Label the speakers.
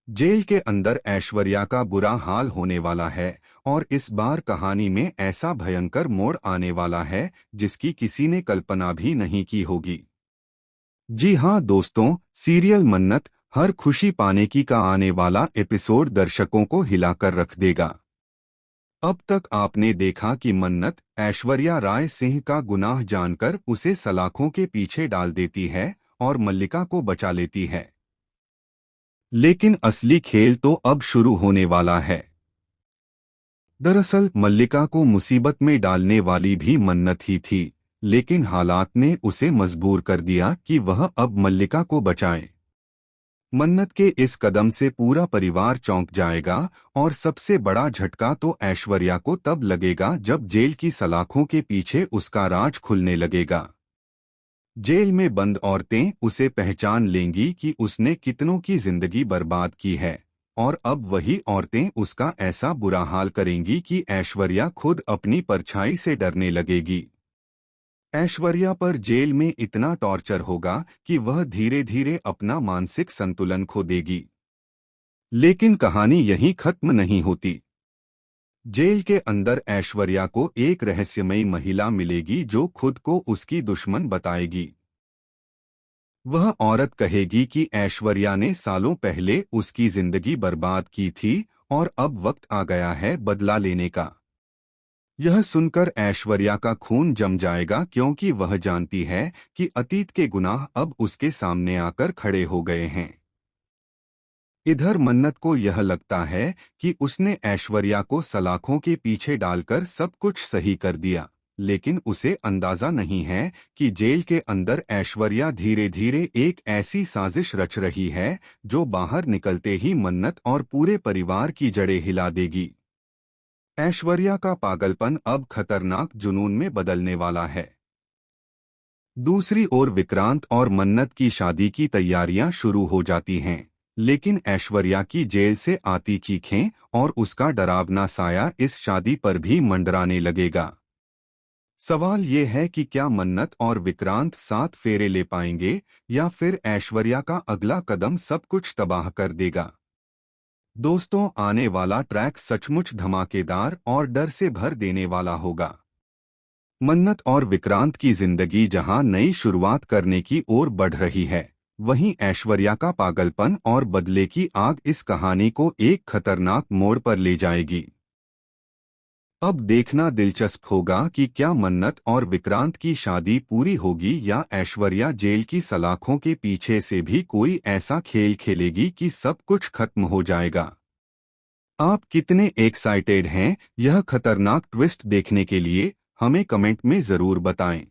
Speaker 1: Jail के अंदर ऐश्वर्या का बुरा हाल होने वाला है और इस बार कहानी में ऐसा भयंकर मोड़ आने वाला है जिसकी किसी ने कल्पना भी नहीं की होगी। जी हाँ दोस्तों, सीरियल मन्नत हर खुशी पाने की का आने वाला एपिसोड दर्शकों को हिलाकर रख देगा। अब तक आपने देखा कि मन्नत ऐश्वर्या राय सिंह का गुनाह जानकर उसे सलाखों के पीछे डाल देती है और मल्लिका को बचा लेती है। लेकिन असली खेल तो अब शुरू होने वाला है। दरअसल मल्लिका को मुसीबत में डालने वाली भी मन्नत ही थी, लेकिन हालात ने उसे मजबूर कर दिया कि वह अब मल्लिका को बचाए। मन्नत के इस कदम से पूरा परिवार चौंक जाएगा और सबसे बड़ा झटका तो ऐश्वर्या को तब लगेगा जब जेल की सलाखों के पीछे उसका राज खुलने लगेगा। जेल में बंद औरतें उसे पहचान लेंगी कि उसने कितनों की जिंदगी बर्बाद की है, और अब वही औरतें उसका ऐसा बुरा हाल करेंगी कि ऐश्वर्या खुद अपनी परछाई से डरने लगेगी। ऐश्वर्या पर जेल में इतना टॉर्चर होगा कि वह धीरे धीरे अपना मानसिक संतुलन खो देगी। लेकिन कहानी यहीं खत्म नहीं होती। जेल के अंदर ऐश्वर्या को एक रहस्यमयी महिला मिलेगी जो खुद को उसकी दुश्मन बताएगी। वह औरत कहेगी कि ऐश्वर्या ने सालों पहले उसकी जिंदगी बर्बाद की थी और अब वक्त आ गया है बदला लेने का। यह सुनकर ऐश्वर्या का खून जम जाएगा, क्योंकि वह जानती है कि अतीत के गुनाह अब उसके सामने आकर खड़े हो गए हैं। इधर मन्नत को यह लगता है कि उसने ऐश्वर्या को सलाखों के पीछे डालकर सब कुछ सही कर दिया, लेकिन उसे अंदाजा नहीं है कि जेल के अंदर ऐश्वर्या धीरे धीरे एक ऐसी साजिश रच रही है जो बाहर निकलते ही मन्नत और पूरे परिवार की जड़ें हिला देगी। ऐश्वर्या का पागलपन अब खतरनाक जुनून में बदलने वाला है। दूसरी ओर विक्रांत और मन्नत की शादी की तैयारियां शुरू हो जाती हैं, लेकिन ऐश्वर्या की जेल से आती चीखें और उसका डरावना साया इस शादी पर भी मंडराने लगेगा। सवाल ये है कि क्या मन्नत और विक्रांत साथ फेरे ले पाएंगे या फिर ऐश्वर्या का अगला कदम सब कुछ तबाह कर देगा। दोस्तों, आने वाला ट्रैक सचमुच धमाकेदार और डर से भर देने वाला होगा। मन्नत और विक्रांत की जिंदगी जहां नई शुरुआत करने की ओर बढ़ रही है, वहीं ऐश्वर्या का पागलपन और बदले की आग इस कहानी को एक खतरनाक मोड़ पर ले जाएगी। अब देखना दिलचस्प होगा कि क्या मन्नत और विक्रांत की शादी पूरी होगी या ऐश्वर्या जेल की सलाखों के पीछे से भी कोई ऐसा खेल खेलेगी कि सब कुछ खत्म हो जाएगा। आप कितने एक्साइटेड हैं यह खतरनाक ट्विस्ट देखने के लिए? हमें कमेंट में जरूर बताएं।